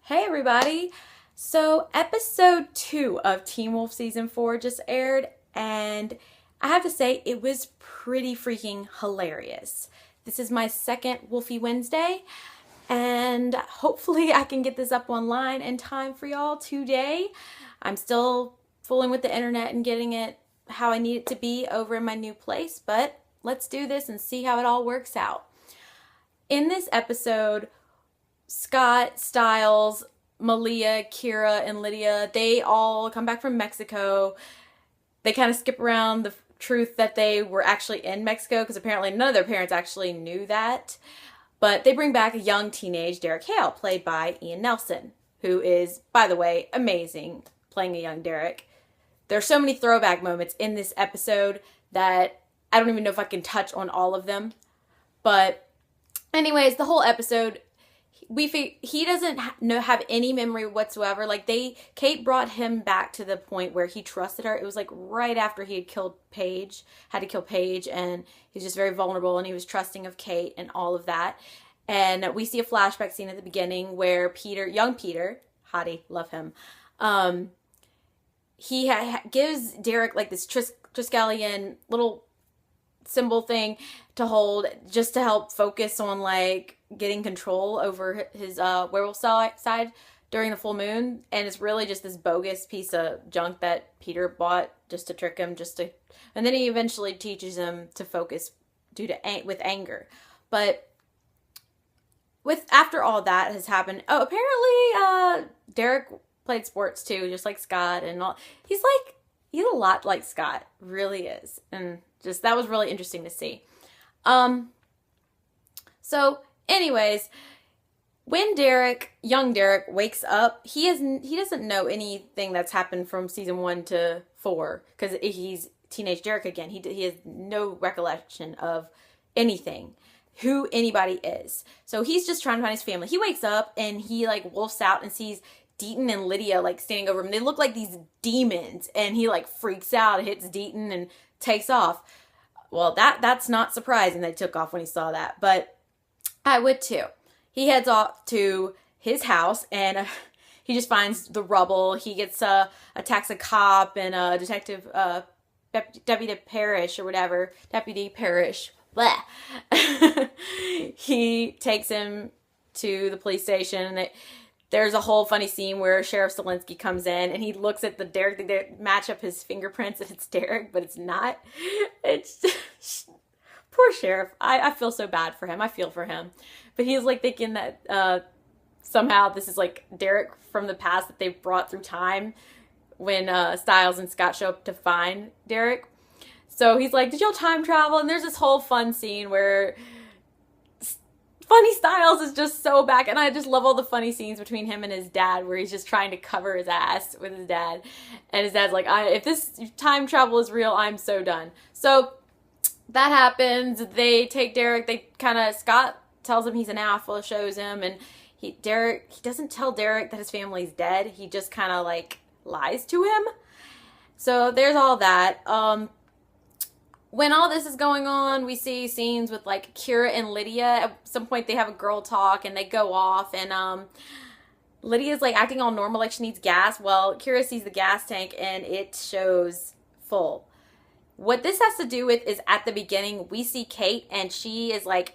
Hey everybody! So episode 2 of Teen Wolf season 4 just aired, and I have to say it was pretty freaking hilarious. This is my second Wolfie Wednesday, and hopefully I can get this up online in time for y'all today. I'm still fooling with the internet and getting it how I need it to be over in my new place, but let's do this and see how it all works out. In this episode, Scott, Stiles, Malia, Kira, and Lydia, they all come back from Mexico. They kind of skip around the truth that they were actually in Mexico because apparently none of their parents actually knew that. But they bring back a young teenage Derek Hale, played by Ian Nelson, who is, by the way, amazing playing a young Derek. There's so many throwback moments in this episode that I don't even know if I can touch on all of them. But anyways, the whole episode, he doesn't have any memory whatsoever. Like Kate brought him back to the point where he trusted her. It was like right after he had killed Paige, had to kill Paige, and he was just very vulnerable and he was trusting of Kate and all of that. And we see a flashback scene at the beginning where young Peter, hottie, love him. He gives Derek like this Triskelion little symbol thing to hold just to help focus on like getting control over his werewolf side during the full moon, and it's really just this bogus piece of junk that Peter bought just to trick him, and then he eventually teaches him to focus with anger. But after all that has happened, apparently Derek played sports too, just like Scott, and all. He's a lot like Scott, really is, and just that was really interesting to see. So anyways, when young Derek wakes up, he doesn't know anything that's happened from season 1 to 4 because he's teenage Derek again. He has no recollection of anything, who anybody is. So he's just trying to find his family. He wakes up and he like wolfs out and sees Deaton and Lydia like standing over him. They look like these demons, and he like freaks out, hits Deaton, and takes off. Well, that's not surprising that he took off when he saw that, but I would too. He heads off to his house, and he just finds the rubble. He attacks a cop and a detective, Deputy Parrish or whatever. Deputy Parrish. Blah. He takes him to the police station, and there's a whole funny scene where Sheriff Stilinski comes in and he looks at the Derek, they match up his fingerprints and it's Derek, but it's not. It's just, poor Sheriff. I feel so bad for him. I feel for him. But he's like thinking that somehow this is like Derek from the past that they brought through time when Stiles and Scott show up to find Derek. So he's like, did y'all time travel? And there's this whole fun scene where Funny Stiles is just so back, and I just love all the funny scenes between him and his dad where he's just trying to cover his ass with his dad, and his dad's like, if this time travel is real, I'm so done. So that happens. They take Derek. Scott tells him he's an alpha, shows him, and he doesn't tell Derek that his family's dead. He just kind of like lies to him. So there's all that. When all this is going on, we see scenes with like Kira and Lydia. At some point they have a girl talk and they go off, and Lydia's like acting all normal like she needs gas. Well, Kira sees the gas tank and it shows full. What this has to do with is at the beginning we see Kate and she is like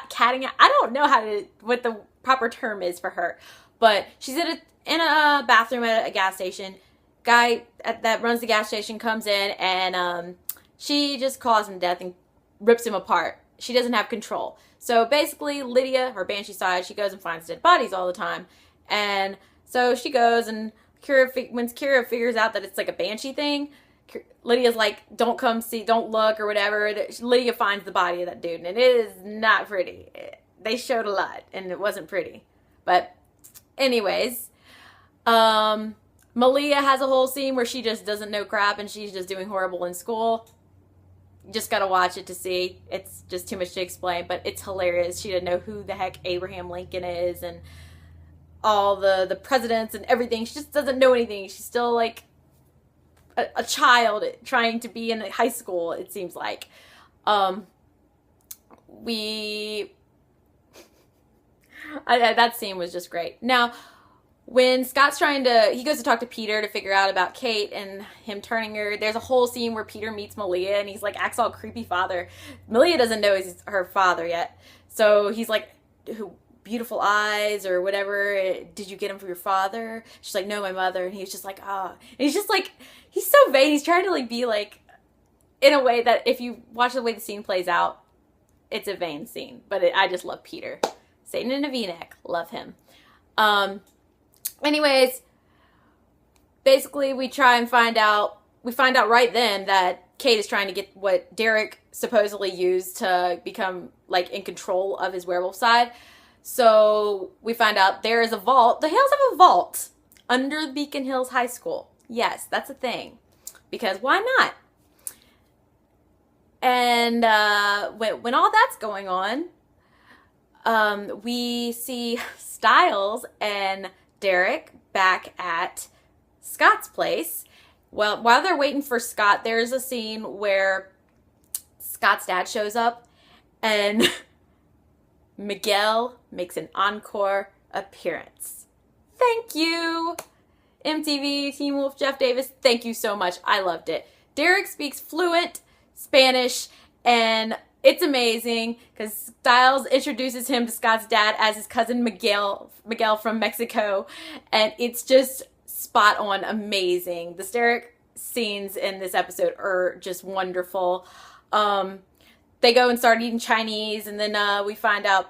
catting. I don't know what the proper term is for her, but she's in a bathroom at a gas station. Guy that runs the gas station comes in, and she just calls him to death and rips him apart. She doesn't have control. So basically Lydia, her banshee side, she goes and finds dead bodies all the time. And so she goes, and when Kira figures out that it's like a banshee thing, Lydia's like, don't come see, don't look or whatever. Lydia finds the body of that dude, and it is not pretty. They showed a lot and it wasn't pretty. But anyways, Malia has a whole scene where she just doesn't know crap and she's just doing horrible in school. You just gotta watch it to see. It's just too much to explain, but it's hilarious. She didn't know who the heck Abraham Lincoln is and all the presidents and everything. She just doesn't know anything. She's still like a child trying to be in high school, it seems like. That scene was just great. Now, when Scott's he goes to talk to Peter to figure out about Kate and him turning her, there's a whole scene where Peter meets Malia and he's like, acts all creepy father. Malia doesn't know he's her father yet. So he's like, beautiful eyes or whatever. Did you get him from your father? She's like, no, my mother. And he's just like, ah. And he's just like, he's so vain. He's trying to like be like, in a way that if you watch the way the scene plays out, it's a vain scene. But I just love Peter. Satan in a V-neck. Love him. Anyways, basically we find out right then that Kate is trying to get what Derek supposedly used to become like in control of his werewolf side. So we find out there is a vault. The Hales have a vault under Beacon Hills High School. Yes, that's a thing. Because why not? And when all that's going on, we see Stiles and Derek back at Scott's place. Well, while they're waiting for Scott, there's a scene where Scott's dad shows up and Miguel makes an encore appearance. Thank you, MTV, Teen Wolf, Jeff Davis. Thank you so much. I loved it. Derek speaks fluent Spanish, and it's amazing because Stiles introduces him to Scott's dad as his cousin Miguel from Mexico, and it's just spot on amazing. The Derek scenes in this episode are just wonderful. They go and start eating Chinese, and then we find out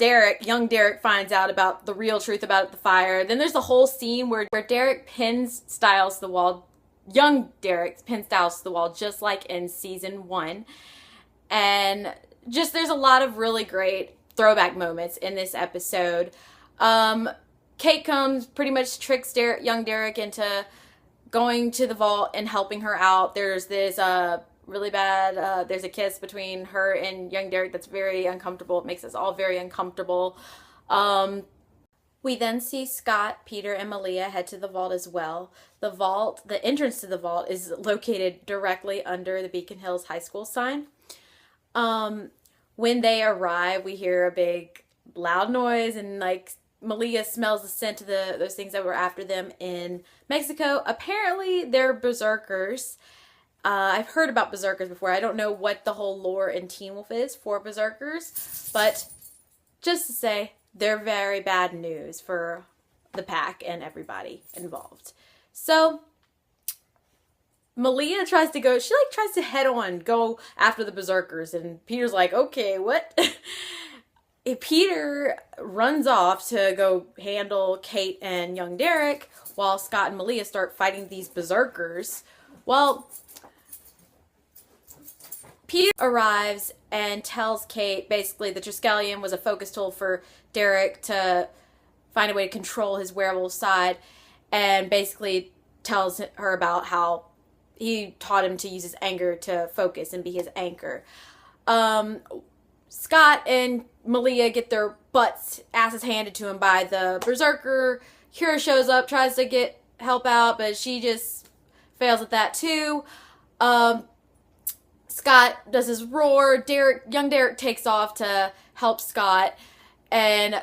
young Derek finds out about the real truth about the fire. Then there's the whole scene where Derek pins Stiles to the wall. Young Derek pins Stiles to the wall, just like in season 1. And just there's a lot of really great throwback moments in this episode. Kate comes, pretty much tricks young Derek into going to the vault and helping her out. There's this really bad, there's a kiss between her and young Derek that's very uncomfortable. It makes us all very uncomfortable. We then see Scott, Peter, and Malia head to the vault as well. The entrance to the vault is located directly under the Beacon Hills High School sign. When they arrive, we hear a big loud noise, and like Malia smells the scent of those things that were after them in Mexico. Apparently, they're berserkers. I've heard about berserkers before. I don't know what the whole lore in Teen Wolf is for berserkers, but just to say, they're very bad news for the pack and everybody involved. So Malia tries to head on, go after the berserkers, and Peter's like, okay, what? Peter runs off to go handle Kate and young Derek while Scott and Malia start fighting these berserkers. Well, Peter arrives and tells Kate basically the Triskelion was a focus tool for Derek to find a way to control his werewolf side, and basically tells her about how he taught him to use his anger to focus and be his anchor. Scott and Malia get their asses handed to him by the berserker. Kira shows up, tries to help out, but she just fails at that too. Scott does his roar. Young Derek takes off to help Scott, and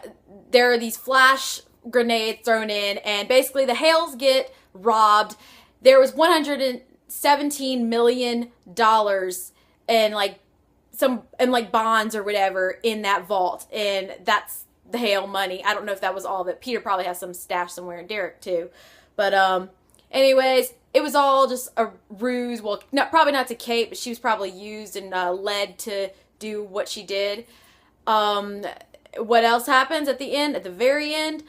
there are these flash grenades thrown in, and basically the Hales get robbed. There was $117 million in bonds or whatever in that vault, and that's the Hale money. I don't know if that was all of it. Peter probably has some stash somewhere in Derek too, but anyways, it was all just a ruse. Well, probably not to Kate, but she was probably used and led to do what she did. What else happens at the very end?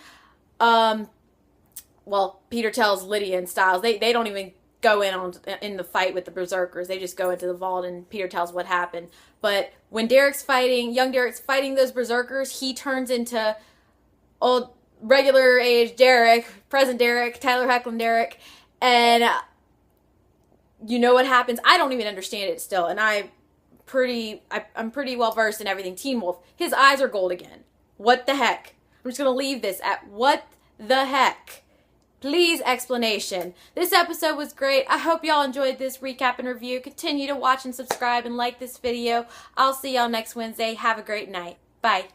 Well, Peter tells Lydia and Stiles, they don't even go in the fight with the berserkers. They just go into the vault, and Peter tells what happened. But when young Derek's fighting those berserkers, he turns into old regular age Derek, present Derek, Tyler Hoechlin Derek, and you know what happens? I don't even understand it still, and I'm pretty well versed in everything Teen Wolf. His eyes are gold again. What the heck? I'm just gonna leave this at what the heck. Please, explanation. This episode was great. I hope y'all enjoyed this recap and review. Continue to watch and subscribe and like this video. I'll see y'all next Wednesday. Have a great night. Bye.